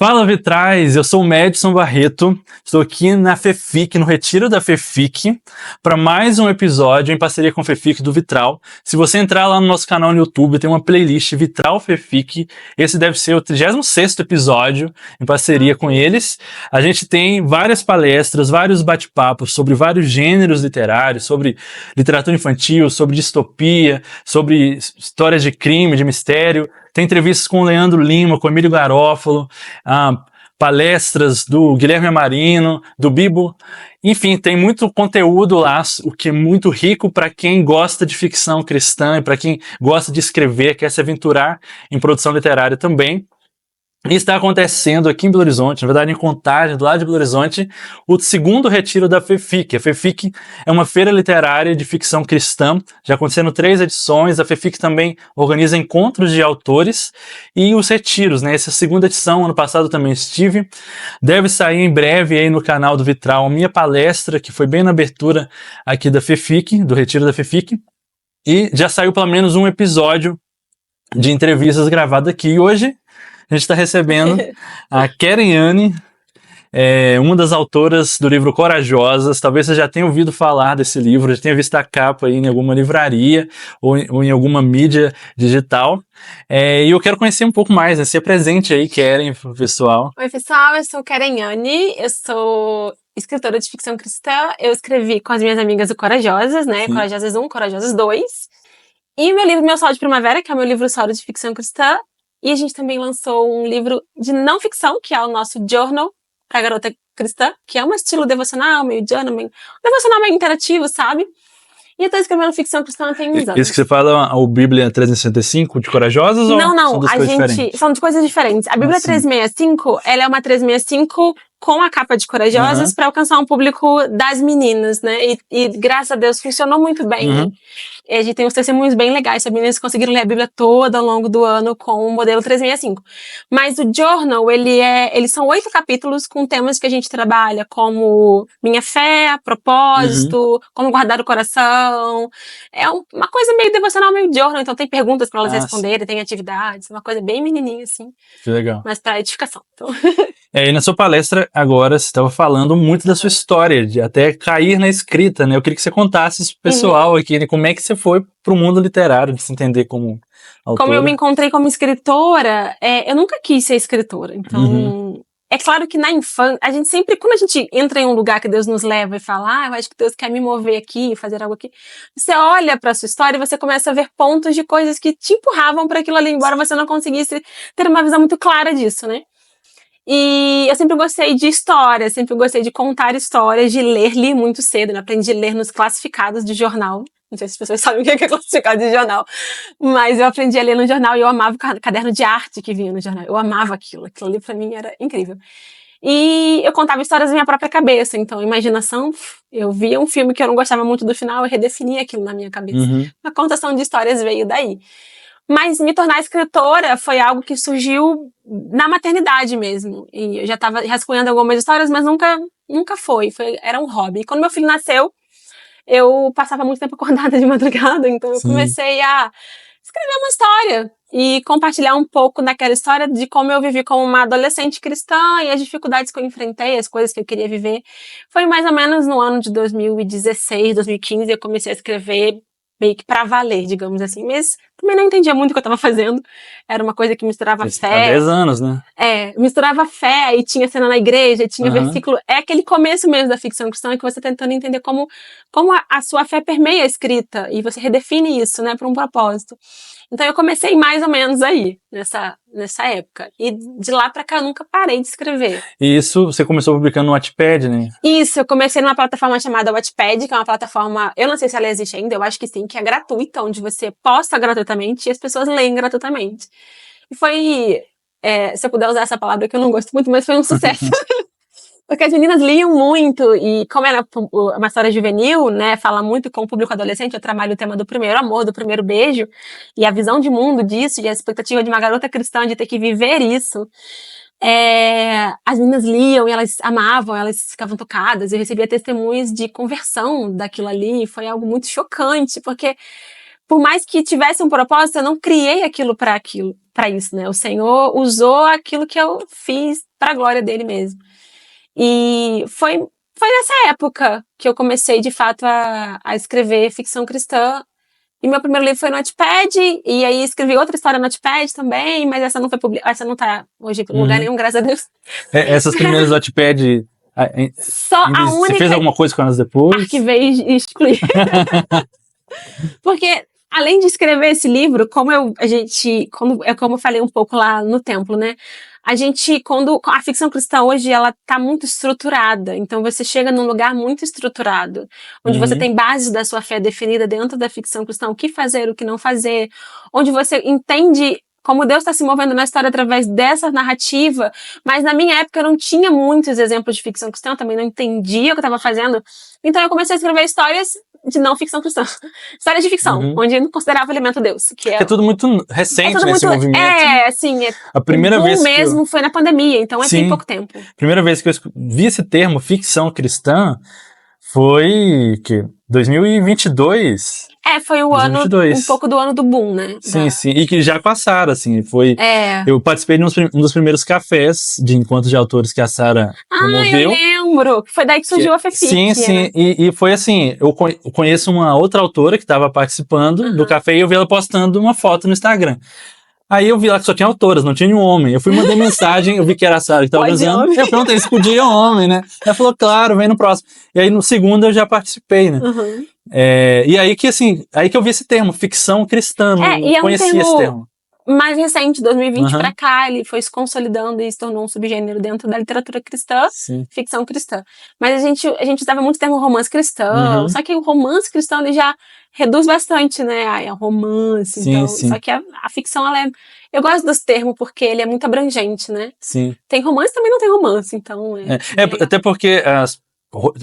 Fala, Vitrais! Eu sou o Madison Barreto, estou aqui na FEFIC, no Retiro da FEFIC, para mais um episódio em parceria com a FEFIC do Vitral. Se você entrar lá no nosso canal no YouTube, tem uma playlist Vitral FEFIC, esse deve ser o 36º episódio em parceria com eles. A gente tem várias palestras, vários bate-papos sobre vários gêneros literários, sobre literatura infantil, sobre distopia, sobre histórias de crime, de mistério. Tem entrevistas com o Leandro Lima, com o Emílio Garófalo, palestras do Guilherme Amarino, do Bibo. Enfim, tem muito conteúdo lá, o que é muito rico para quem gosta de ficção cristã e para quem gosta de escrever, quer se aventurar em produção literária também. E está acontecendo aqui em Belo Horizonte, na verdade em Contagem, do lado de Belo Horizonte, o segundo retiro da FEFIC. A FEFIC é uma feira literária de ficção cristã, já aconteceram 3 edições. A FEFIC também organiza encontros de autores e os retiros, né? Essa é a segunda edição, ano passado também estive. Deve sair em breve aí no canal do Vitral a minha palestra, que foi bem na abertura aqui da FEFIC, do retiro da FEFIC. E já saiu pelo menos um episódio de entrevistas gravado aqui. E hoje a gente está recebendo a Keren Anne, uma das autoras do livro Corajosas. Talvez você já tenha ouvido falar desse livro, já tenha visto a capa aí em alguma livraria ou em alguma mídia digital. E eu quero conhecer um pouco mais, né? Se apresente aí, Keren, pessoal. Oi, pessoal, eu sou Keren Anne, eu sou escritora de ficção cristã. Eu escrevi com as minhas amigas o Corajosas, né? Sim. Corajosas 1, Corajosas 2. E meu livro Meu Sol de Primavera, que é o meu livro solo de ficção cristã. E a gente também lançou um livro de não ficção, que é o nosso Journal para Garota Cristã, que é um estilo devocional, meio journal, devocional meio interativo, sabe? E eu tô escrevendo ficção cristã tem uns anos. Esse que você fala, o Bíblia 365 de Corajosas? Não, ou são duas coisas diferentes? São de coisas diferentes. A Bíblia 365, ela é uma 365 com a capa de Corajosas para alcançar um público das meninas, né? E graças a Deus funcionou muito bem. E a gente tem uns testemunhos bem legais. As meninas conseguiram ler a Bíblia toda ao longo do ano com o modelo 365. Mas o Journal, eles são 8 capítulos com temas que a gente trabalha, como minha fé, propósito, como guardar o coração. É uma coisa meio devocional, meio journal. Então tem perguntas para elas responderem, tem atividades, uma coisa bem menininha, assim. Que legal. Mas para edificação. Então. E na sua palestra agora, você estava falando muito da sua história, de até cair na escrita, né? Eu queria que você contasse isso pro pessoal aqui, né? Como é que você foi pro mundo literário, de se entender como autora. Como eu me encontrei como escritora, eu nunca quis ser escritora. Então, é claro que na infância, a gente sempre, quando a gente entra em um lugar que Deus nos leva e fala, eu acho que Deus quer me mover aqui, fazer algo aqui, você olha pra sua história e você começa a ver pontos de coisas que te empurravam para aquilo ali, embora você não conseguisse ter uma visão muito clara disso, né? E eu sempre gostei de história, sempre gostei de contar histórias, de li muito cedo, né? Aprendi a ler nos classificados de jornal. Não sei se as pessoas sabem o que é classificado de jornal, mas eu aprendi a ler no jornal e eu amava o caderno de arte que vinha no jornal. Eu amava aquilo ali pra mim era incrível. E eu contava histórias na minha própria cabeça, então imaginação, eu via um filme que eu não gostava muito do final, eu redefinia aquilo na minha cabeça. A contação de histórias veio daí. Mas me tornar escritora foi algo que surgiu na maternidade mesmo. E eu já estava rascunhando algumas histórias, mas nunca foi. Era um hobby. E quando meu filho nasceu, eu passava muito tempo acordada de madrugada, então eu comecei a escrever uma história e compartilhar um pouco daquela história de como eu vivi como uma adolescente cristã e as dificuldades que eu enfrentei, as coisas que eu queria viver. Foi mais ou menos no ano de 2016, 2015, eu comecei a escrever meio que pra valer, digamos assim, mas também não entendia muito o que eu tava fazendo, era uma coisa que misturava fé. Há 10 anos, né? Misturava fé, e tinha cena na igreja, e tinha versículo, é aquele começo mesmo da ficção cristã, que você tá tentando entender como a sua fé permeia a escrita, e você redefine isso, né, pra um propósito. Então eu comecei mais ou menos aí, nessa época. E de lá pra cá eu nunca parei de escrever. E isso você começou publicando no Wattpad, né? Isso, eu comecei numa plataforma chamada Wattpad, que é uma plataforma, eu não sei se ela existe ainda, eu acho que sim, que é gratuita, onde você posta gratuitamente e as pessoas leem gratuitamente. E foi, se eu puder usar essa palavra que eu não gosto muito, mas foi um sucesso. Porque as meninas liam muito, e como era uma história juvenil, né, fala muito com o público adolescente, eu trabalho o tema do primeiro amor, do primeiro beijo, e a visão de mundo disso, e a expectativa de uma garota cristã de ter que viver isso. As meninas liam e elas amavam, elas ficavam tocadas, eu recebia testemunhos de conversão daquilo ali, e foi algo muito chocante, porque por mais que tivesse um propósito, eu não criei aquilo para isso, né, o Senhor usou aquilo que eu fiz pra glória dele mesmo. E foi nessa época que eu comecei, de fato, a escrever ficção cristã. E meu primeiro livro foi no Wattpad, e aí escrevi outra história no Wattpad também, mas essa não foi essa não tá hoje em lugar nenhum, graças a Deus. Essas primeiras Wattpad, Só a você única... fez alguma coisa com elas depois? Arquivei e excluí. Porque, além de escrever esse livro, como eu falei um pouco lá no templo, né? Quando a ficção cristã hoje, ela tá muito estruturada. Então, você chega num lugar muito estruturado, onde você tem bases da sua fé definida dentro da ficção cristã, o que fazer, o que não fazer, onde você entende como Deus está se movendo na história através dessa narrativa, mas na minha época eu não tinha muitos exemplos de ficção cristã, eu também não entendia o que eu estava fazendo, então eu comecei a escrever histórias de não ficção cristã, histórias de ficção, onde eu não considerava o elemento Deus, que é tudo muito recente nesse movimento. Assim, a primeira vez mesmo foi na pandemia, então tem pouco tempo. Primeira vez que eu vi esse termo, ficção cristã, foi 2022. Foi o 2022. Ano, um pouco do ano do boom, né? Sim, sim, e que já passaram, assim, eu participei de um dos primeiros cafés de encontros de autores que a Sara promoveu. Eu lembro, que foi daí que surgiu a FEFIC. Sim, sim, né? E foi assim, eu conheço uma outra autora que estava participando do café e eu vi ela postando uma foto no Instagram. Aí eu vi lá que só tinha autoras, não tinha nenhum homem. Eu fui mandar mensagem, eu vi que era a Sara que tava usando. Eu perguntei se podia homem, né? Ela falou, claro, vem no próximo. E aí no segundo eu já participei, né? E aí que assim, aí que eu vi esse termo, ficção cristã, não conhecia esse termo. Mais recente, 2020 pra cá, ele foi se consolidando e se tornou um subgênero dentro da literatura cristã, ficção cristã. Mas a gente usava muito o termo romance cristão, só que o romance cristão ele já reduz bastante, né, a romance, então, só que a ficção, eu gosto desse termo porque ele é muito abrangente, né? Sim. Tem romance, também não tem romance, então... até porque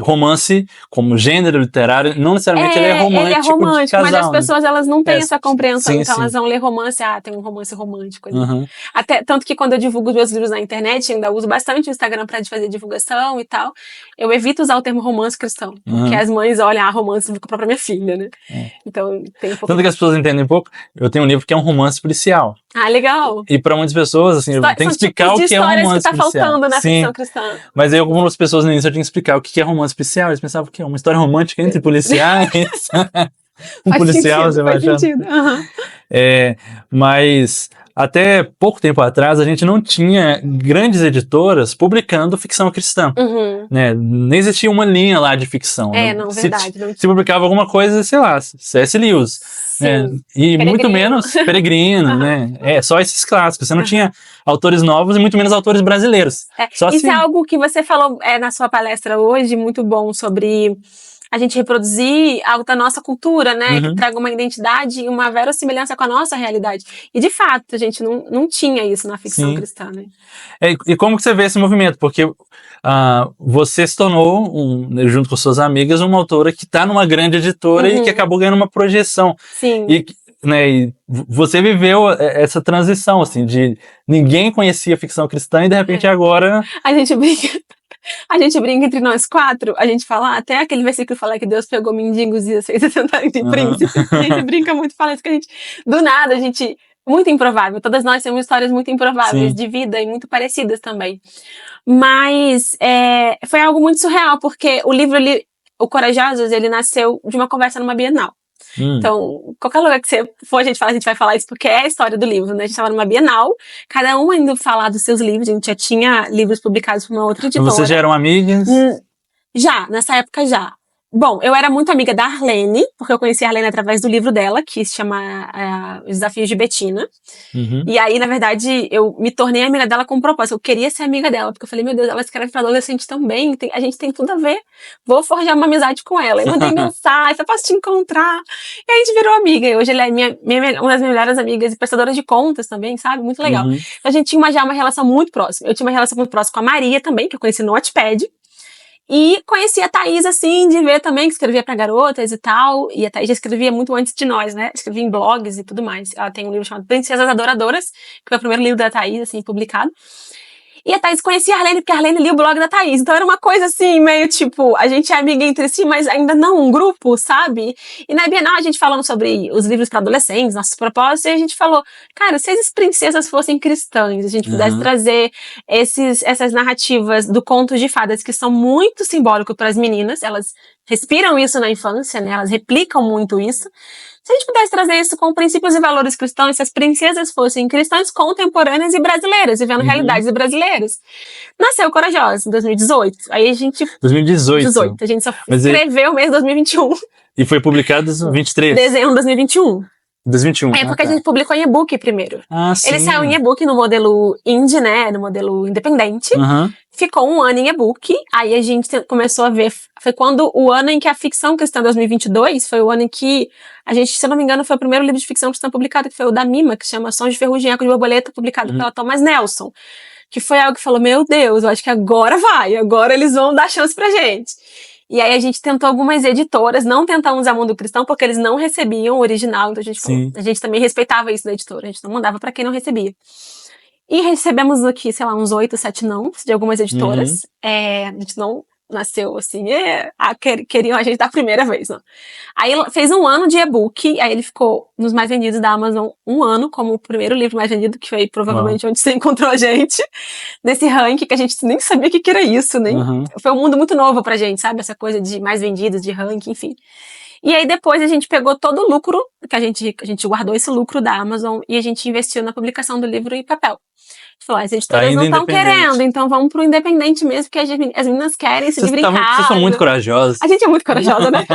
romance, como gênero literário, não necessariamente ele é romântico, ele é romântico, de casal, mas as pessoas elas não têm essa compreensão, sim, então sim. elas vão ler romance, tem um romance romântico ali. Até, tanto que quando eu divulgo os meus livros na internet, ainda uso bastante o Instagram para fazer divulgação e tal, eu evito usar o termo romance cristão, porque as mães olham, romance com a própria minha filha, né? Então tem um pouco... Tanto que as pessoas entendem pouco, eu tenho um livro que é um romance policial. Legal. E para muitas pessoas, assim, eu tenho que explicar o que é um romance policial. Que tá faltando na ficção cristã. Mas aí algumas pessoas no início eu tinha que explicar o que é romance policial. Eles pensavam que é uma história romântica entre policiais. Policial, você vai achar. Mas até pouco tempo atrás a gente não tinha grandes editoras publicando ficção cristã. Né? Nem existia uma linha lá de ficção. Não, verdade. Se publicava alguma coisa, sei lá, C.S. Lewis. Né? E Peregrino. Muito menos Peregrino, né? Só esses clássicos. Você não tinha autores novos e muito menos autores brasileiros. Isso é algo que você falou na sua palestra hoje, muito bom, sobre a gente reproduzir algo da nossa cultura, né? Que traga uma identidade e uma verossimilhança com a nossa realidade. E, de fato, a gente não tinha isso na ficção cristã, né? E como que você vê esse movimento? Porque você se tornou, junto com suas amigas, uma autora que está numa grande editora e que acabou ganhando uma projeção. Sim. E você viveu essa transição, assim, de ninguém conhecia ficção cristã e, de repente, agora... A gente brinca entre nós quatro, a gente fala, até aquele versículo fala que Deus pegou mendigos e fez sentar de príncipe. A gente brinca muito, fala isso que do nada, muito improvável. Todas nós temos histórias muito improváveis de vida e muito parecidas também. Mas foi algo muito surreal, porque o livro, O Corajosos, ele nasceu de uma conversa numa Bienal. Então, qualquer lugar que você for, a gente vai falar isso porque é a história do livro, né? A gente estava numa Bienal, cada um indo falar dos seus livros, a gente já tinha livros publicados por uma outra editora. Vocês já eram amigas? Já, nessa época já. Bom, eu era muito amiga da Arlene, porque eu conheci a Arlene através do livro dela, que se chama Os Desafios de Betina. E aí, na verdade, eu me tornei amiga dela com um propósito. Eu queria ser amiga dela, porque eu falei, meu Deus, ela escreve pra adolescente também, a gente tem tudo a ver. Vou forjar uma amizade com ela. Eu mandei mensagem, eu posso te encontrar. E a gente virou amiga. E hoje ela é uma das minhas melhores amigas e prestadora de contas também, sabe? Muito legal. Então, a gente tinha já uma relação muito próxima. Eu tinha uma relação muito próxima com a Maria também, que eu conheci no Wattpad. E conheci a Thaís, assim, de ver também, que escrevia pra garotas e tal. E a Thaís já escrevia muito antes de nós, né? Escrevia em blogs e tudo mais. Ela tem um livro chamado Princesas Adoradoras, que foi o primeiro livro da Thaís, assim, publicado. E a Thaís conhecia a Arlene, porque a Arlene lia o blog da Thaís. Então era uma coisa assim, meio tipo, a gente é amiga entre si, mas ainda não um grupo, sabe? E na Bienal a gente falando sobre os livros para adolescentes, nossos propósitos, e a gente falou, cara, se as princesas fossem cristãs, a gente pudesse trazer essas narrativas do conto de fadas que são muito simbólicos para as meninas, elas respiram isso na infância, né? Elas replicam muito isso. Se a gente pudesse trazer isso com princípios e valores cristãos, se as princesas fossem cristãs contemporâneas e brasileiras, vivendo realidades brasileiras. Nasceu Corajosa, em 2018. Aí a gente... 2018. A gente só escreveu o mês de 2021. E foi publicado em 23? Dezembro de 2021. 2021. É porque a gente publicou em e-book primeiro. Ah, sim. Ele saiu em e-book no modelo indie, né? No modelo independente. Ficou um ano em e-book. Aí a gente começou a ver. Foi quando o ano em que a ficção cristã 2022 foi o ano em que a gente, se eu não me engano, foi o primeiro livro de ficção cristã publicado, que foi o da Mima, que chama Sons de Ferrugem e Eco de Borboleta, publicado pela Thomas Nelson. Que foi algo que falou: meu Deus, eu acho que agora vai. Agora eles vão dar chance pra gente. E aí a gente tentou algumas editoras, não tentamos a Mundo Cristão, porque eles não recebiam o original, então a gente também respeitava isso da editora, a gente não mandava pra quem não recebia. E recebemos aqui, sei lá, uns 8, 7 não, de algumas editoras. A gente não nasceu assim, queriam a gente da primeira vez, não. Aí fez um ano de e-book, aí ele ficou nos mais vendidos da Amazon um ano, como o primeiro livro mais vendido, que foi provavelmente onde você encontrou a gente, nesse ranking, que a gente nem sabia o que era isso, nem. Foi um mundo muito novo pra gente, sabe? Essa coisa de mais vendidos, de ranking, enfim. E aí depois a gente pegou todo o lucro, que a gente guardou esse lucro da Amazon, e a gente investiu na publicação do livro em papel. Falou, as editoras não estão querendo, então vamos pro independente mesmo, porque as meninas querem esse livro em casa. Vocês são muito corajosas. A gente é muito corajosa, né?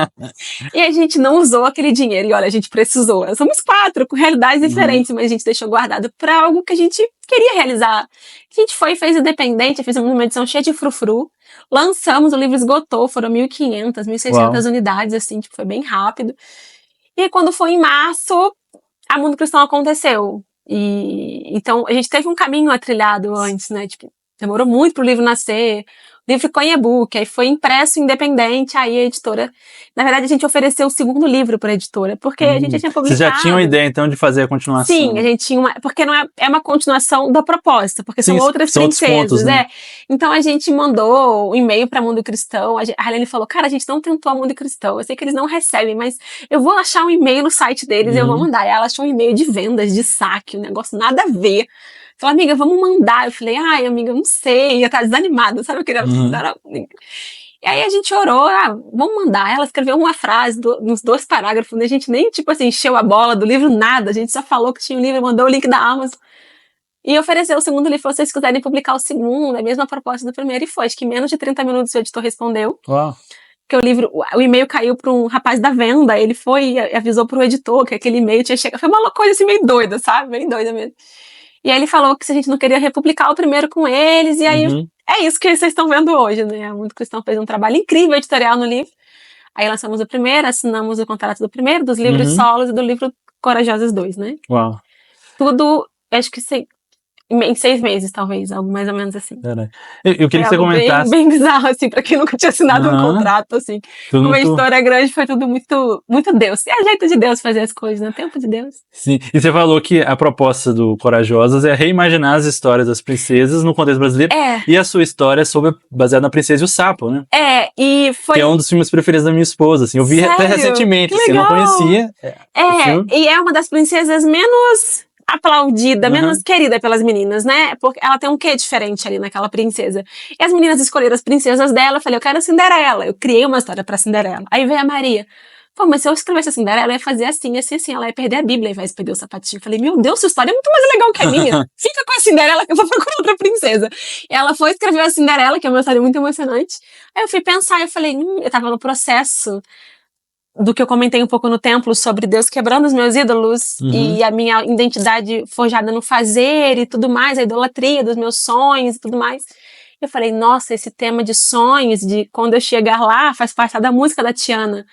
E a gente não usou aquele dinheiro, e olha, a gente precisou. Nós somos 4, com realidades diferentes, mas a gente deixou guardado pra algo que a gente queria realizar. A gente foi e fez independente, fizemos uma edição cheia de frufru, lançamos, o livro esgotou, foram 1.500, 1.600 unidades, assim, tipo, foi bem rápido. E aí, quando foi em março, a Mundo Cristão aconteceu. E então a gente teve um caminho atrilhado antes, né? Tipo, demorou muito pro livro nascer. O livro ficou em e-book, aí foi impresso independente, aí a editora... Na verdade, a gente ofereceu o segundo livro para a editora, porque a gente já tinha publicado. Vocês já tinham a ideia, então, de fazer a continuação? Sim, a gente tinha porque não é uma continuação da proposta, porque são outras princesas, pontos, né? Então a gente mandou um e-mail para Mundo Cristão, a Arlene falou, cara, a gente não tentou a Mundo Cristão, eu sei que eles não recebem, mas eu vou achar um e-mail no site deles e eu vou mandar. E ela achou um e-mail de vendas, de saque, um negócio nada a ver. Falei, amiga, vamos mandar. Eu falei, ai, amiga, não sei, ia estar desanimada, sabe? Eu queria... E aí a gente orou, vamos mandar. Ela escreveu uma frase nos 2 parágrafos, né? A gente nem, tipo assim, encheu a bola do livro, nada. A gente só falou que tinha um livro, mandou o link da Amazon. E ofereceu o segundo livro, se vocês quiserem publicar o segundo, a mesma proposta do primeiro, e foi. Acho que em menos de 30 minutos o editor respondeu. Uau. Porque o e-mail caiu para um rapaz da venda, ele foi e avisou pro editor que aquele e-mail tinha chegado. Foi uma coisa assim meio doida, sabe? Bem doida mesmo. E aí ele falou que se a gente não queria republicar o primeiro com eles, e aí é isso que vocês estão vendo hoje, né? A Mundo Cristão fez um trabalho incrível editorial no livro. Aí lançamos o primeiro, assinamos o contrato do primeiro, dos livros solos e do livro Corajosas 2, né? Uau. Tudo, acho que em 6 meses, talvez, algo mais ou menos assim. Eu queria que você comentasse. Bem bizarro, assim, pra quem nunca tinha assinado um contrato, assim. Tudo uma história grande, foi tudo muito, muito Deus. É o jeito de Deus fazer as coisas, né? O tempo de Deus. Sim, e você falou que a proposta do Corajosas é reimaginar as histórias das princesas no contexto brasileiro. E a sua história é baseada na Princesa e o Sapo, né? E foi... Que é um dos filmes preferidos da minha esposa, assim. Eu vi até recentemente, assim, eu não conhecia. E é uma das princesas menos aplaudida, menos querida pelas meninas, né? Porque ela tem um quê diferente ali naquela princesa. E as meninas escolheram as princesas dela, eu falei, eu quero a Cinderela. Eu criei uma história pra Cinderela. Aí veio a Maria. Pô, mas se eu escrevesse a Cinderela, ela ia fazer assim, ela ia perder a Bíblia, ao invés de perder o sapatinho. Eu falei, meu Deus, sua história é muito mais legal que a minha. Fica com a Cinderela que eu vou procurar outra princesa. E ela foi escrever a Cinderela, que é uma história muito emocionante. Aí eu fui pensar, eu falei, eu tava no processo do que eu comentei um pouco no templo sobre Deus quebrando os meus ídolos e a minha identidade forjada no fazer e tudo mais, a idolatria dos meus sonhos e tudo mais. Eu falei, nossa, esse tema de sonhos, de quando eu chegar lá, faz parte da música da Tiana.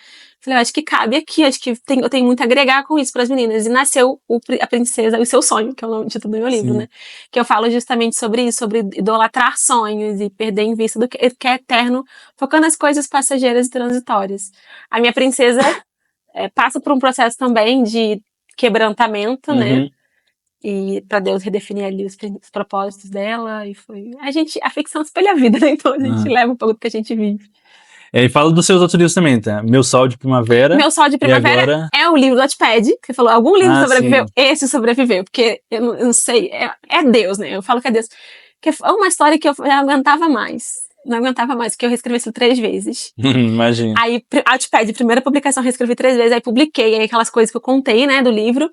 Falei, acho que cabe aqui, acho que eu tenho muito a agregar com isso para as meninas. E nasceu a Princesa, o Seu Sonho, que é o nome do meu livro, né? Que eu falo justamente sobre isso, sobre idolatrar sonhos e perder em vista do que é eterno, focando nas coisas passageiras e transitórias. A minha princesa passa por um processo também de quebrantamento, né? E pra Deus redefinir ali os propósitos dela. E foi. A ficção espelha a vida, né? Então a gente leva um pouco do que a gente vive. E fala dos seus outros livros também, tá? Meu Sol de Primavera. Meu Sol de Primavera agora... é o livro do Wattpad, que você falou, algum livro sobreviveu? Sim. Esse sobreviveu, porque eu não sei, é Deus, né? Eu falo que é Deus. Que é uma história que eu não aguentava mais. Não aguentava mais, porque eu reescrevi isso 3 vezes. Imagina. Aí, Wattpad, primeira publicação, reescrevi 3 vezes, aí publiquei, aí aquelas coisas que eu contei, né, do livro.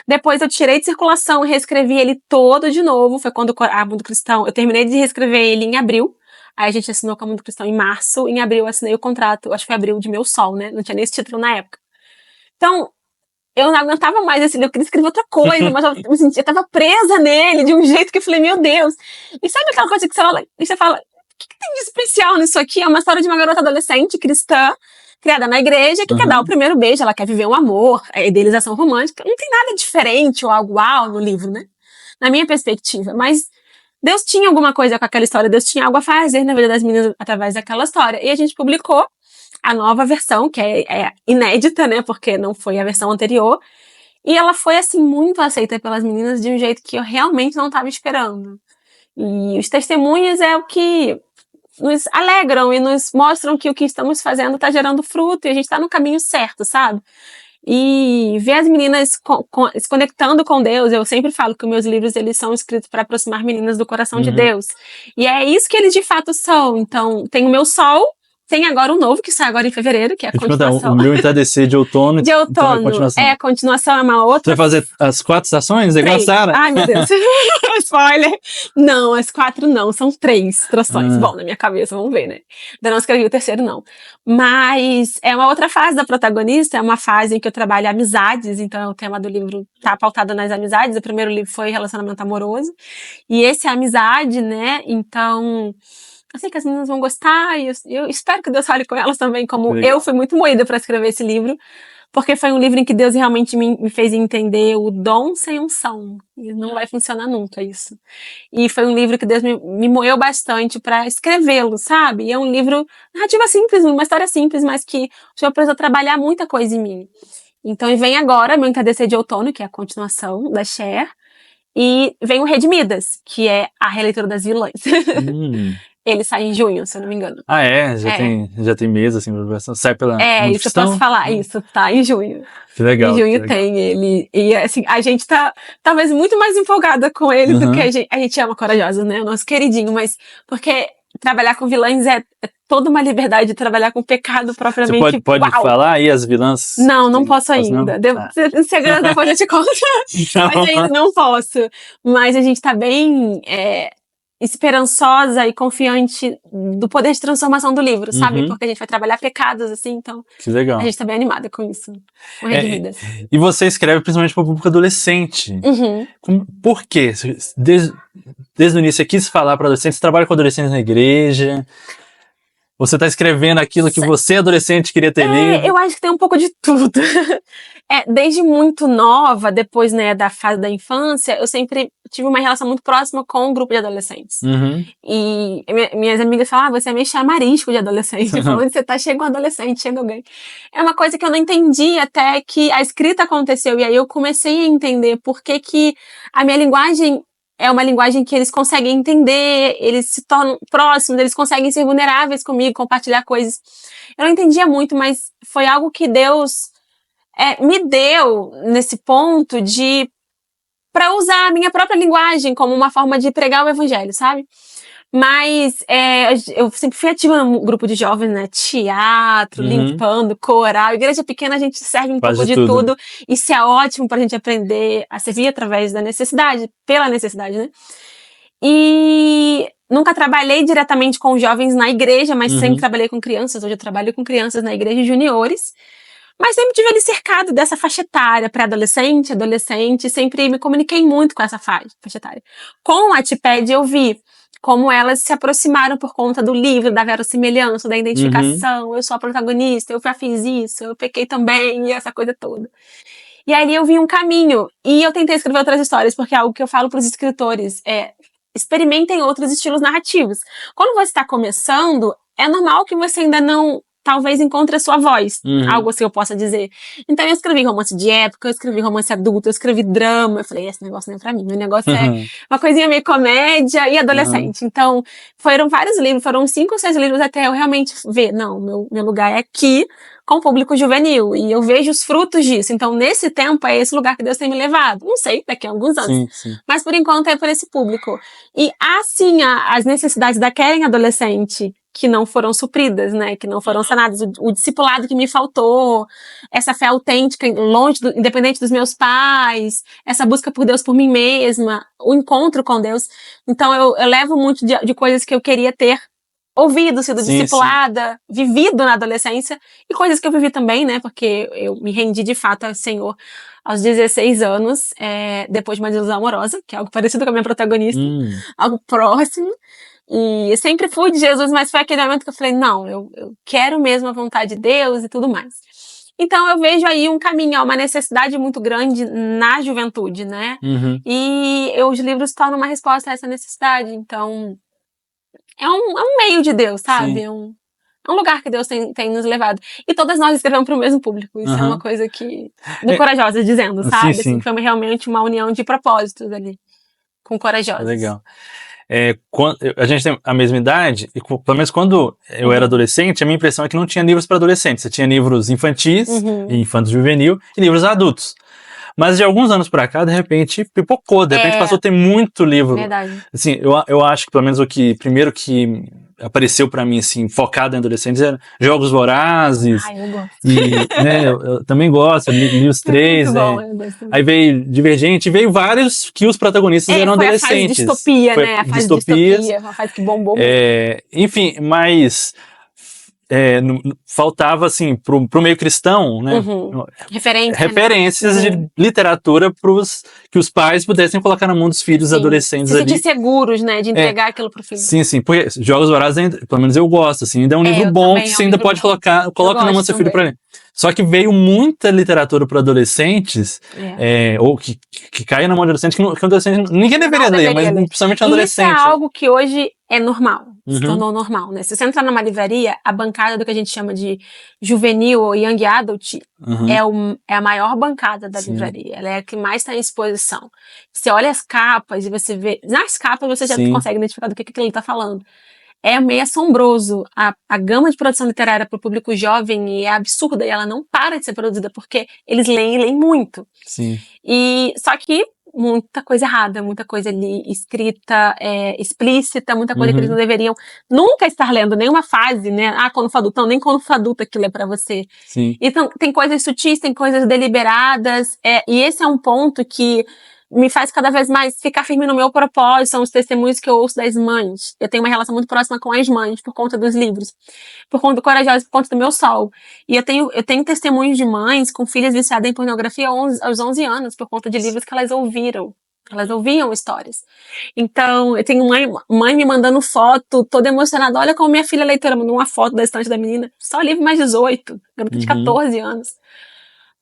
Depois eu tirei de circulação e reescrevi ele todo de novo. Foi quando a Mundo Cristão, eu terminei de reescrever ele em abril. Aí a gente assinou com a Mundo Cristão em março. Em abril eu assinei o contrato, acho que foi abril de Meu Sol, né? Não tinha nem esse título na época. Então, eu não aguentava mais esse livro, eu queria escrever outra coisa, mas eu tava presa nele de um jeito que eu falei, meu Deus. E sabe aquela coisa que você fala, o que tem de especial nisso aqui? É uma história de uma garota adolescente cristã, criada na igreja, que quer dar o primeiro beijo, ela quer viver um amor, a idealização romântica. Não tem nada diferente ou algo uau no livro, né? Na minha perspectiva. Mas Deus tinha alguma coisa com aquela história, Deus tinha algo a fazer na vida das meninas através daquela história. E a gente publicou a nova versão, que é inédita, né? Porque não foi a versão anterior. E ela foi, assim, muito aceita pelas meninas de um jeito que eu realmente não estava esperando. E os testemunhos é o que nos alegram e nos mostram que o que estamos fazendo está gerando fruto e a gente está no caminho certo, sabe? E ver as meninas se conectando com Deus, eu sempre falo que os meus livros eles são escritos para aproximar meninas do coração de Deus. E é isso que eles de fato são. Então, tem o Meu Sol, tem agora um novo que sai agora em fevereiro, que é a continuação. O meu entardecer de outono. De outono. Então é a continuação. A continuação é uma outra. Você vai fazer as 4 estações? É igual a Sarah? Ai, meu Deus. Spoiler. Não, as 4 não, são 3 trações. Bom, na minha cabeça, vamos ver, né? Ainda não escrevi o terceiro, não. Mas é uma outra fase da protagonista, é uma fase em que eu trabalho amizades, então o tema do livro tá pautado nas amizades. O primeiro livro foi relacionamento amoroso. E esse é amizade, né? Então, eu sei que as meninas vão gostar e eu espero que Deus fale com elas também, como legal. Eu fui muito moída para escrever esse livro, porque foi um livro em que Deus realmente me fez entender o dom sem unção. E não vai funcionar nunca isso. E foi um livro que Deus me moeu bastante para escrevê-lo, sabe? E é um livro, narrativa simples, uma história simples, mas que o Senhor precisou trabalhar muita coisa em mim. Então, vem agora meu entardecer de outono, que é a continuação da Cher, e vem o Redimidas, que é a releitura das vilãs. Ele sai em junho, se eu não me engano. Ah, é? Já tem mês, assim, sai pela... isso eu posso falar, isso, tá, em junho. Que legal. Em junho tem ele, e assim, a gente tá talvez muito mais empolgada com ele do que a gente ama Corajosa, né, o nosso queridinho, mas porque trabalhar com vilãs é toda uma liberdade de trabalhar com pecado propriamente. Você pode falar aí as vilãs? Não posso ainda. Em segredo depois eu te conto. Mas ainda não posso. Mas a gente tá bem esperançosa e confiante do poder de transformação do livro, sabe? Porque a gente vai trabalhar pecados, assim, então... Que legal. A gente tá bem animada com isso. Com Redimidas. E você escreve principalmente para o público adolescente. Por quê? Desde o início você quis falar para adolescentes, você trabalha com adolescentes na igreja... Você tá escrevendo aquilo que você, adolescente, queria ter lido? Eu acho que tem um pouco de tudo. Desde muito nova, depois, né, da fase da infância, eu sempre tive uma relação muito próxima com um grupo de adolescentes. E minhas amigas falam, você é meio chamarisco de adolescente. Onde você tá, chega um adolescente, chega alguém. É uma coisa que eu não entendi até que a escrita aconteceu. E aí eu comecei a entender por que a minha linguagem é uma linguagem que eles conseguem entender, eles se tornam próximos, eles conseguem ser vulneráveis comigo, compartilhar coisas. Eu não entendia muito, mas foi algo que Deus me deu nesse ponto para usar a minha própria linguagem como uma forma de pregar o evangelho, sabe? Mas eu sempre fui ativa no grupo de jovens, né? Teatro, limpando, coral. Igreja pequena a gente serve um pouco de tudo. Isso é ótimo pra gente aprender a servir através da necessidade, pela necessidade, né? E nunca trabalhei diretamente com jovens na igreja, mas sempre trabalhei com crianças. Hoje eu trabalho com crianças na igreja juniores. Mas sempre tive ali cercado dessa faixa etária, pré-adolescente, adolescente. Sempre me comuniquei muito com essa faixa etária. Com o Wattpad eu vi como elas se aproximaram por conta do livro, da verossimilhança, da identificação. Eu sou a protagonista, eu já fiz isso, eu pequei também, e essa coisa toda. E ali eu vi um caminho, e eu tentei escrever outras histórias, porque algo que eu falo para os escritores experimentem outros estilos narrativos. Quando você está começando, é normal que você ainda não talvez encontre a sua voz, Uhum. algo assim eu possa dizer. Então eu escrevi romance de época, eu escrevi romance adulto, eu escrevi drama, eu falei, esse negócio não é pra mim, meu negócio é uma coisinha meio comédia e adolescente. Então foram vários livros, foram 5 ou 6 livros até eu realmente ver, não, meu lugar é aqui, com o público juvenil, e eu vejo os frutos disso. Então, nesse tempo, é esse lugar que Deus tem me levado. Não sei, daqui a alguns anos. Sim, sim. Mas, por enquanto, é por esse público. E, assim, as necessidades da Keren adolescente, que não foram supridas, né, que não foram sanadas, o discipulado que me faltou, essa fé autêntica, independente dos meus pais, essa busca por Deus por mim mesma, o encontro com Deus. Então, eu levo muito de coisas que eu queria ter ouvido, sido discipulada, vivido na adolescência, e coisas que eu vivi também, né, porque eu me rendi de fato ao Senhor aos 16 anos, depois de uma desilusão amorosa, que é algo parecido com a minha protagonista, algo próximo, e eu sempre fui de Jesus, mas foi aquele momento que eu falei, não, eu quero mesmo a vontade de Deus e tudo mais. Então eu vejo aí um caminho, uma necessidade muito grande na juventude, né, e os livros tornam uma resposta a essa necessidade, então é um meio de Deus, sabe? É um lugar que Deus tem nos levado. E todas nós escrevemos para o mesmo público. Isso é uma coisa que... Do Corajosa dizendo, sabe? Sim, sim. Assim, foi realmente uma união de propósitos ali. Com Corajosas. Legal. A gente tem a mesma idade, e pelo menos quando eu era adolescente, a minha impressão é que não tinha livros para adolescentes. Você tinha livros infantis, e infanto juvenil, e livros adultos. Mas de alguns anos pra cá, de repente, pipocou. De repente passou a ter muito livro. Verdade. Assim, eu acho que pelo menos primeiro que apareceu pra mim, assim, focado em adolescentes, era Jogos Vorazes. Ai, eu gosto. E, né, eu também gosto, li os 3, né. Bom, eu gosto. Aí veio Divergente, veio vários que os protagonistas eram adolescentes. Foi a fase de distopia, né? A fase de distopia, uma fase que bombou muito. Enfim, mas... faltava, assim, pro meio cristão, né? Referências de literatura que os pais pudessem colocar na mão dos filhos adolescentes ali. Se sentir seguros, né? De entregar aquilo pro filho. Sim, sim. Porque Jogos Vorazes, pelo menos eu gosto, assim. Ainda é um livro bom que você ainda pode coloca na mão do seu filho pra ler. Só que veio muita literatura para adolescentes, ou que cai na mão de adolescente, que o adolescente ninguém deveria ler, mas principalmente um adolescente. Isso é algo que hoje é normal, se tornou normal, né? Se você entrar numa livraria, a bancada do que a gente chama de juvenil ou young adult é a maior bancada da livraria, ela é a que mais está em exposição. Você olha as capas e você vê, nas capas você já consegue identificar do que ele está falando. É meio assombroso. A gama de produção literária para o público jovem é absurda e ela não para de ser produzida porque eles leem e leem muito. Sim. Só que muita coisa errada, muita coisa ali escrita, explícita, muita coisa que eles não deveriam nunca estar lendo, nenhuma fase, né? Quando for adulto, nem quando for adulto aquilo é pra você. Sim. Então, tem coisas sutis, tem coisas deliberadas, e esse é um ponto que me faz cada vez mais ficar firme no meu propósito, são os testemunhos que eu ouço das mães. Eu tenho uma relação muito próxima com as mães, por conta dos livros, por conta do Corajosa, por conta do meu sol. E eu tenho testemunhos de mães com filhas viciadas em pornografia aos 11 anos, por conta de livros que elas ouviram. Elas ouviam histórias. Então, eu tenho mãe me mandando foto, toda emocionada. Olha como minha filha leitora mandou uma foto da estante da menina. Só livro mais 18, garota de 14 anos.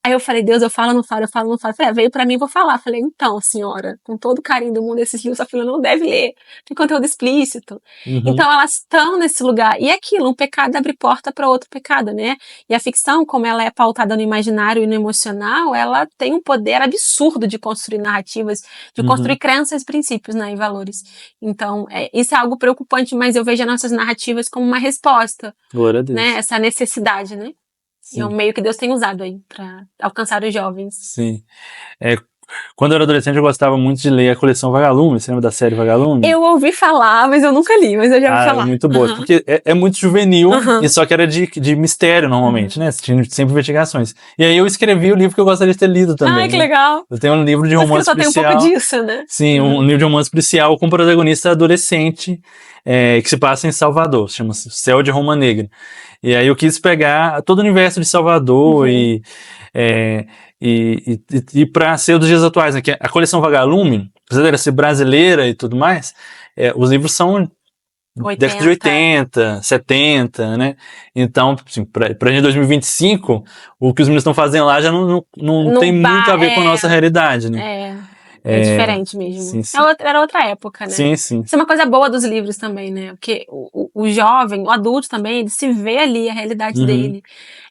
Aí eu falei, Deus, eu falo, não falo, eu falo, não falo. Falei, veio pra mim, vou falar. Falei, então, senhora, com todo o carinho do mundo, esses livros sua filha não deve ler. Tem conteúdo explícito. Então, elas estão nesse lugar. E é aquilo, um pecado abre porta para outro pecado, né? E a ficção, como ela é pautada no imaginário e no emocional, ela tem um poder absurdo de construir narrativas, de construir crenças, princípios, né, e valores. Então, isso é algo preocupante, mas eu vejo as nossas narrativas como uma resposta. Glória a Deus. Né? Essa necessidade, né? Sim. É um meio que Deus tem usado aí pra alcançar os jovens. Sim. Quando eu era adolescente, eu gostava muito de ler a coleção Vagalume. Você lembra da série Vagalume? Eu ouvi falar, mas eu nunca li, mas eu já ouvi falar. É muito boa, porque é muito juvenil, e só que era de mistério normalmente, né? Tinha sempre investigações. E aí eu escrevi o livro que eu gostaria de ter lido também. Ai, que legal. Eu tenho um livro de romance policial. Tem um pouco disso, né? Sim, um livro de romance policial com protagonista adolescente, que se passa em Salvador, chama-se Céu de Roma Negra. E aí eu quis pegar todo o universo de Salvador e para ser dos dias atuais, né? Que a coleção Vagalume, apesar dela ser brasileira e tudo mais, os livros são década de 80, 70, né? Então, assim, pra gente 2025, o que os meninos estão fazendo lá já não tem muito a ver com a nossa realidade, né? É diferente mesmo. Sim, sim. Era outra época, né? Sim, sim. Isso é uma coisa boa dos livros também, né? Porque o jovem, o adulto também, ele se vê ali, a realidade dele.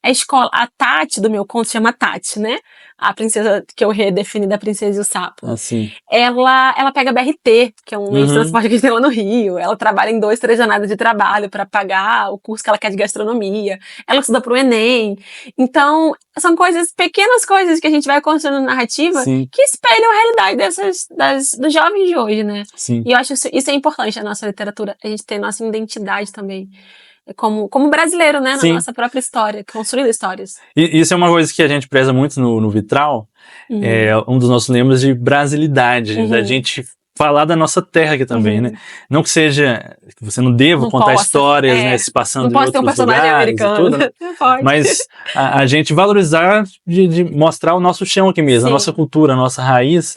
A escola, a Tati do meu conto chama Tati, né? A princesa que eu redefini da Princesa e o Sapo. Assim. Ela pega BRT, que é um meio de transporte que a gente tem lá no Rio. Ela trabalha em 2, 3 jornadas de trabalho para pagar o curso que ela quer de gastronomia. Ela estuda pro Enem. Então, são pequenas coisas que a gente vai construindo narrativa Sim. que espelham a realidade dos jovens de hoje, né? Sim. E eu acho isso é importante na nossa literatura, a gente ter nossa identidade também. Como brasileiro, né? Sim. Na nossa própria história, construindo histórias. E isso é uma coisa que a gente preza muito no Vitral. É um dos nossos lemas de brasilidade, da gente falar da nossa terra aqui também, né? Não que seja, que você não deva contar histórias, né, se passando em outros lugares e tudo, né? Mas a gente valorizar de mostrar o nosso chão aqui mesmo, a nossa cultura, a nossa raiz.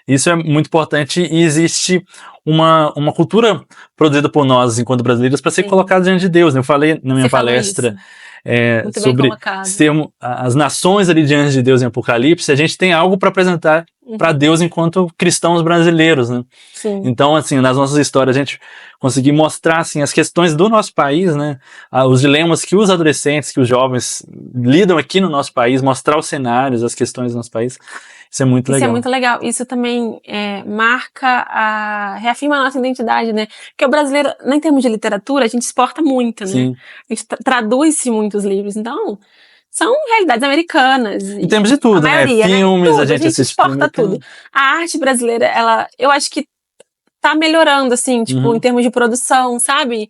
Isso é muito importante e existe uma cultura produzida por nós, enquanto brasileiros, para ser colocada diante de Deus, né? Eu falei na minha palestra sobre sermos as nações ali diante de Deus em Apocalipse. A gente tem algo para apresentar para Deus enquanto cristãos brasileiros, né? Sim. Então, assim, nas nossas histórias, a gente conseguir mostrar, assim, as questões do nosso país, né? Os dilemas que os adolescentes, que os jovens lidam aqui no nosso país, mostrar os cenários, as questões do nosso país. Isso é muito legal. Isso é muito legal. Isso também reafirma a nossa identidade, né? Porque o brasileiro, em termos de literatura, a gente exporta muito, né? Sim. A gente traduz muitos livros. Então, são realidades americanas. Em termos de tudo, maioria, né? Filmes, tudo, a gente assiste exporta tudo. A arte brasileira, eu acho que tá melhorando, assim, tipo, em termos de produção, sabe?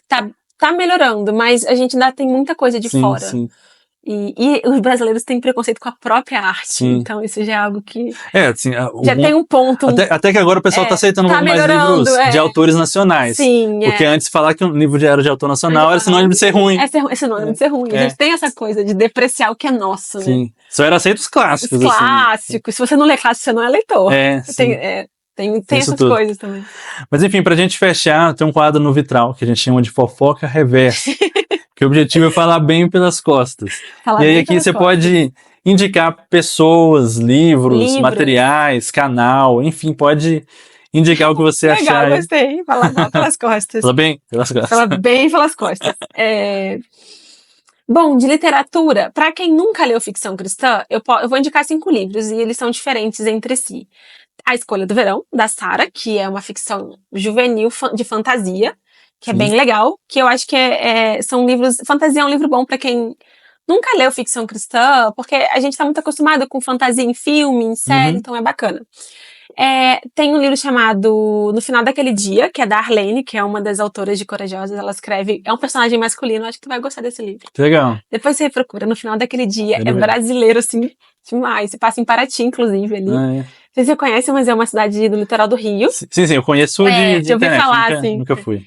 Tá melhorando, mas a gente ainda tem muita coisa de fora. Sim. E os brasileiros têm preconceito com a própria arte. Sim. Então isso já é algo que assim, já tem um ponto. Até que agora o pessoal tá aceitando muito mais livros de autores nacionais. Sim, porque antes falar que um livro já era de autor nacional era sinônimo de ser ruim. É sinônimo de ser ruim. A gente tem essa coisa de depreciar o que é nosso, né? Sim. Só era aceito os clássicos. Os clássicos. Se você não lê clássico, você não é leitor. Tem essas coisas também. Mas enfim, pra gente fechar, tem um quadro no Vitral que a gente chama de fofoca reversa. Que o objetivo é falar bem pelas costas. E aí aqui você pode indicar pessoas, livros, materiais, canal, enfim, pode indicar o que você achar. Legal, gostei. Falar mal pelas costas. Fala bem pelas costas. Fala bem pelas costas. Bom, de literatura, para quem nunca leu ficção cristã, eu vou indicar 5 livros e eles são diferentes entre si. A Escolha do Verão, da Sarah, que é uma ficção juvenil de fantasia, que é bem legal, que eu acho que são livros... Fantasia é um livro bom para quem nunca leu ficção cristã, porque a gente tá muito acostumado com fantasia em filme, em série, então é bacana. Tem um livro chamado No Final Daquele Dia, que é da Arlene, que é uma das autoras de Corajosas. Ela escreve... É um personagem masculino, acho que tu vai gostar desse livro. Legal. Depois você procura No Final Daquele Dia. É brasileiro, assim, demais. Você passa em Paraty, inclusive, ali. Não sei se você conhece, mas é uma cidade do litoral do Rio. Sim, eu conheço de ouvi falar, assim. Nunca fui.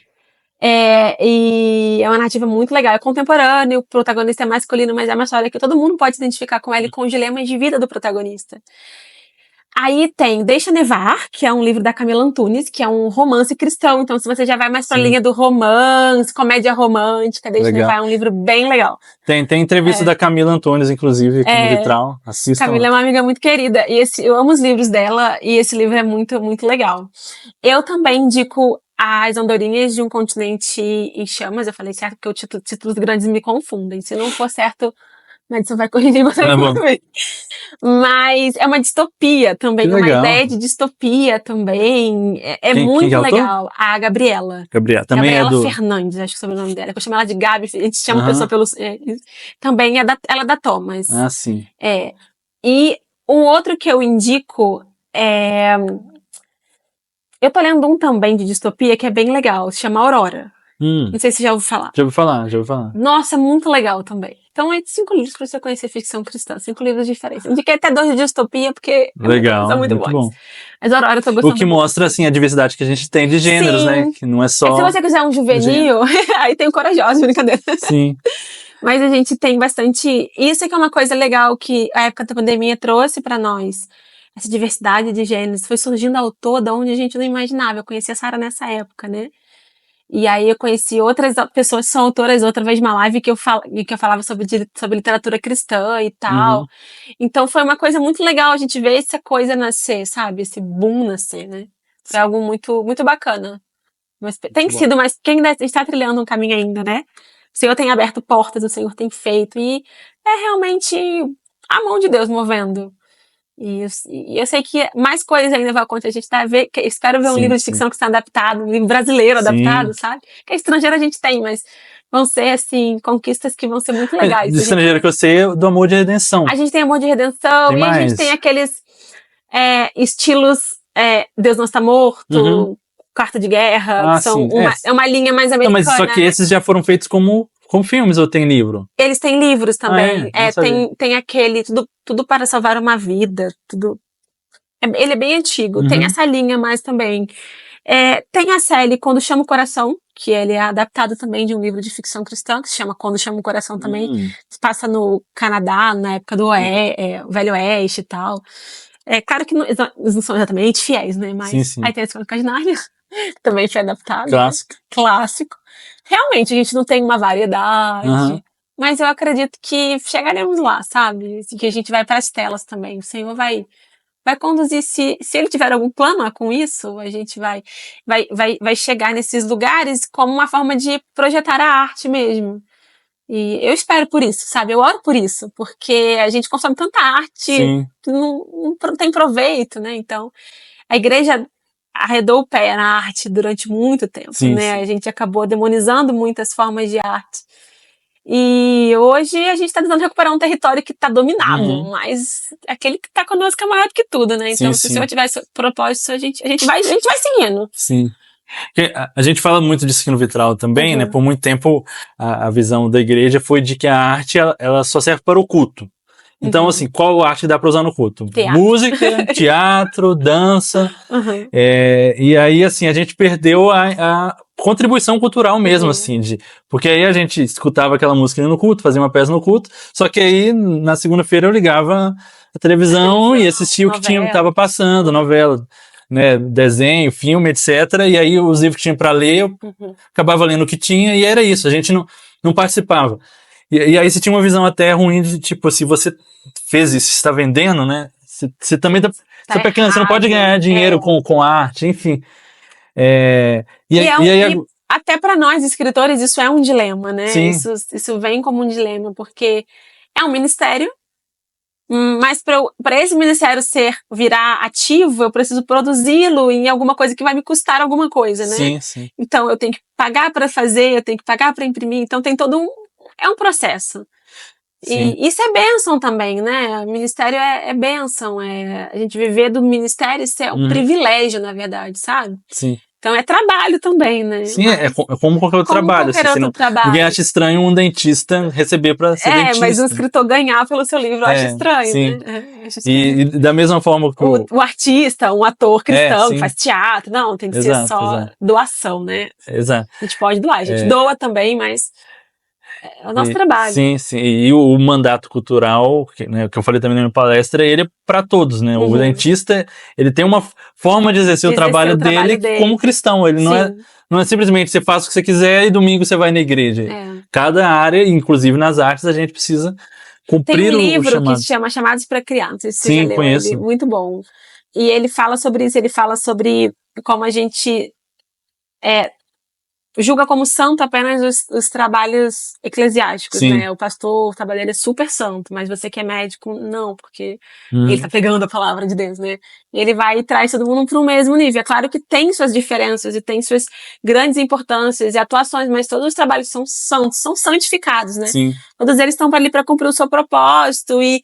E é uma narrativa muito legal. É contemporâneo, o protagonista é masculino, mas é uma história que todo mundo pode se identificar com ela e com os dilemas de vida do protagonista. Aí tem Deixa Nevar, que é um livro da Camila Antunes, que é um romance cristão. Então, se você já vai mais pra linha do romance, comédia romântica, Deixa Nevar é um livro bem legal. Tem entrevista da Camila Antunes, inclusive, aqui no Vitral. Assistam. Camila é uma amiga muito querida. E eu amo os livros dela, e esse livro é muito, muito legal. Eu também indico As Andorinhas de um Continente em Chamas. Eu falei certo, porque títulos grandes me confundem. Se não for certo, a edição vai corrigir você também. Mas é uma distopia também, uma ideia de distopia também. Muito legal. A Gabriela. Também Gabriela Fernandes, acho que é o sobrenome dela. Eu chamo ela de Gabi, a gente chama a pessoa pelo... também ela é da Thomas. Ah, sim. E um outro que eu indico eu tô lendo um também de distopia que é bem legal, se chama Aurora. Não sei se você já ouviu falar. Já ouvi falar. Nossa, muito legal também. Então, 5 livros pra você conhecer ficção cristã. 5 livros diferentes. Indiquei até 2 de distopia, porque são muito bons. Mas Aurora eu tô gostando. O que mostra, assim, a diversidade que a gente tem de gêneros, né? Que não é só... Se você quiser um juvenil, aí tem o Corajosa, brincadeira. Sim. Mas a gente tem bastante... Isso é que é uma coisa legal que a época da pandemia trouxe pra nós. Essa diversidade de gêneros. Foi surgindo autor da onde a gente não imaginava. Eu conheci a Sarah nessa época, né? E aí eu conheci outras pessoas que são autoras, outra vez uma live que eu falava sobre literatura cristã e tal. Uhum. Então foi uma coisa muito legal a gente ver essa coisa nascer, sabe? Esse boom nascer, né? Foi algo muito, muito bacana. Mas tem Bom. sido, mas quem está trilhando um caminho ainda, né? O Senhor tem aberto portas, o Senhor tem feito, e é realmente a mão de Deus movendo. E eu sei que mais coisas ainda vão acontecer. A gente espero ver um Sim, livro de sim. ficção que está adaptado, um livro brasileiro Sim. adaptado, sabe? Que estrangeiro a gente tem, mas vão ser, assim, conquistas que vão ser muito legais. De estrangeiro que eu sei é do Amor de Redenção. A gente tem Amor de Redenção, Tem e a gente mais. tem aqueles estilos Deus Não Está Morto, Uhum. Carta de Guerra, Ah, que são sim. uma linha mais Não, mas americana. só que esses já foram feitos como filmes ou tem livro? Eles têm livros também. Não sabia. Tem aquele tudo para salvar uma vida. Ele é bem antigo. Uhum. Tem essa linha mais também. Tem a série Quando Chama o Coração, que ele é adaptado também de um livro de ficção cristã, que se chama Quando Chama o Coração também. Se passa no Canadá, na época do Velho Oeste e tal. É claro que eles não são exatamente fiéis, né? Mas Sim, sim. aí tem a Crônicas de Nárnia, também foi adaptado. Clássico. Né? Clássico. Realmente, a gente não tem uma variedade. Uhum. Mas eu acredito que chegaremos lá, sabe? Que a gente vai para as telas também. O Senhor vai conduzir, se ele tiver algum plano com isso, a gente vai chegar nesses lugares como uma forma de projetar a arte mesmo. E eu espero por isso, sabe? Eu oro por isso, porque a gente consome tanta arte Sim. que não tem proveito, né? Então, a igreja arredou o pé na arte durante muito tempo, Sim, né? sim. A gente acabou demonizando muitas formas de arte. E hoje a gente está tentando recuperar um território que está dominado, mas aquele que está conosco é maior do que tudo, né? Então, Sim, se o sim. Senhor tiver propósito, a gente vai seguindo. Sim. Porque a gente fala muito disso aqui no Vitral também, né? Por muito tempo a visão da igreja foi de que a arte ela só serve para o culto. Então, assim, qual arte dá para usar no culto? Teatro. Música, teatro, dança. E aí, assim, a gente perdeu a contribuição cultural mesmo, assim, porque aí a gente escutava aquela música no culto, fazia uma peça no culto, só que aí na segunda-feira eu ligava a televisão e assistia o que estava passando, novela, né, desenho, filme, etc. E aí os livros que tinha para ler, eu acabava lendo o que tinha e era isso, a gente não participava. E aí você tinha uma visão até ruim de, tipo, se você fez isso, você está vendendo, né, você também tá pecando, você não pode ganhar dinheiro com arte, enfim. E aí, até para nós, escritores, isso é um dilema, né? Sim. Isso vem como um dilema, porque é um ministério, mas para esse ministério virar ativo, eu preciso produzi-lo em alguma coisa que vai me custar alguma coisa, né? Sim, sim. Então, eu tenho que pagar para fazer, eu tenho que pagar para imprimir, então tem todo um processo. Sim. E isso é bênção também, né? O ministério é bênção, a gente viver do ministério, isso é um privilégio, na verdade, sabe? Sim. Então é trabalho também, né? Sim, é como qualquer outro trabalho. Ninguém acha estranho um dentista receber para ser dentista. Mas um escritor ganhar pelo seu livro eu acho estranho, sim. né? E da mesma forma que o artista, um ator cristão que faz teatro, não, tem que ser só doação, né? Exato. A gente pode doar, a gente doa também, mas é o nosso trabalho. Sim, sim. E o mandato cultural, que eu falei também na minha palestra, ele é para todos, né? O dentista, ele tem uma forma de exercer o trabalho dele como cristão. Ele não é simplesmente você faz o que você quiser e domingo você vai na igreja. Cada área, inclusive nas artes, a gente precisa cumprir o chamado. Tem um livro que se chama Chamados para Crianças. Você já leu conheço. ele? Muito bom. E ele fala sobre isso, ele fala sobre como a gente julga como santo apenas os trabalhos eclesiásticos, né? O pastor, o trabalho dele é super santo, mas você que é médico, não, porque ele tá pegando a palavra de Deus, né? E ele vai e traz todo mundo para o mesmo nível. É claro que tem suas diferenças e tem suas grandes importâncias e atuações, mas todos os trabalhos são santos, são santificados, né? Sim. Todos eles estão ali para cumprir o seu propósito e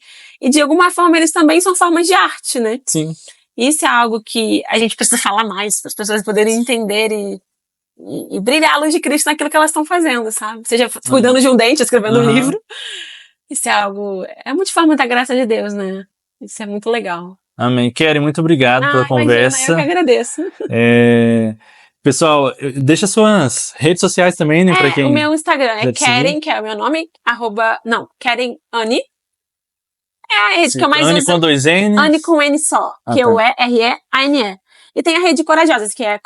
de alguma forma eles também são formas de arte, né? Sim. Isso é algo que a gente precisa falar mais, para as pessoas poderem entender e brilhar a luz de Cristo naquilo que elas estão fazendo, sabe? Seja cuidando de um dente, escrevendo um livro. Isso é algo... É muito forma da graça de Deus, né? Isso é muito legal. Amém. Keren, muito obrigado pela conversa. Eu que agradeço. Pessoal, deixa suas redes sociais também, né? Pra quem o meu Instagram é Keren, que é o meu nome, Keren Anne. É a rede que eu mais Anne uso. com 2 N. Anne com N só, que é o R-E-A-N-E. E tem a rede Corajosas, que é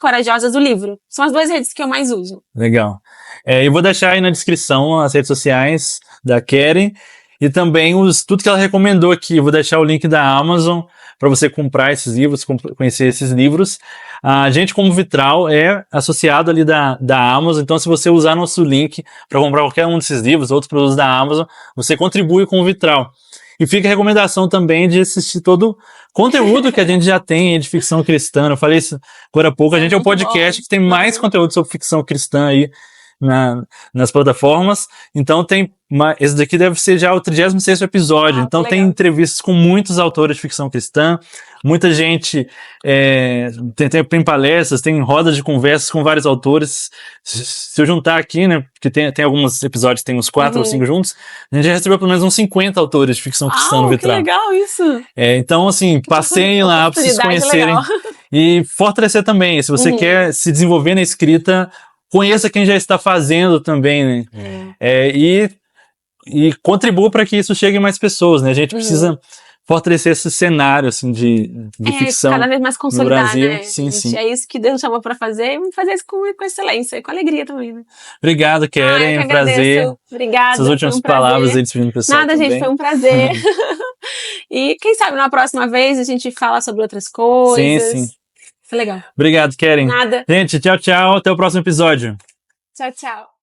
@Corajosas o livro. São as 2 redes que eu mais uso. Legal. Eu vou deixar aí na descrição as redes sociais da Keren e também tudo que ela recomendou aqui. Eu vou deixar o link da Amazon para você comprar esses livros, conhecer esses livros. A gente, como Vitral, é associado ali da Amazon, então se você usar nosso link para comprar qualquer um desses livros, outros produtos da Amazon, você contribui com o Vitral. E fica a recomendação também de assistir todo o conteúdo que a gente já tem de ficção cristã. Eu falei isso agora há pouco. A gente é um podcast que tem mais conteúdo sobre ficção cristã aí nas plataformas. Então esse daqui deve ser já o 36º episódio. Então tem entrevistas com muitos autores de ficção cristã. Muita gente tem palestras, tem rodas de conversas com vários autores. Se eu juntar aqui, né, porque tem alguns episódios, tem uns 4 ou 5 juntos, a gente já recebeu pelo menos uns 50 autores de ficção cristã no Vitral. Que legal isso! Então, assim, passeiem lá para vocês conhecerem e fortalecer também. Se você quer se desenvolver na escrita, conheça quem já está fazendo também, né? E contribua para que isso chegue a mais pessoas, né? A gente precisa fortalecer esse cenário, assim, de ficção cada vez mais consolidar, no Brasil. né? Sim, sim. É isso que Deus chama para fazer, e vamos fazer isso com excelência e com alegria também, né? Obrigado, Keren, é um prazer. Obrigada. Essas últimas palavras aí despedindo o pessoal. Nada, também. gente, foi um prazer. E quem sabe na próxima vez a gente fala sobre outras coisas. Sim, sim. Foi legal. Obrigado, Keren. Nada. Gente, tchau, tchau. Até o próximo episódio. Tchau, tchau.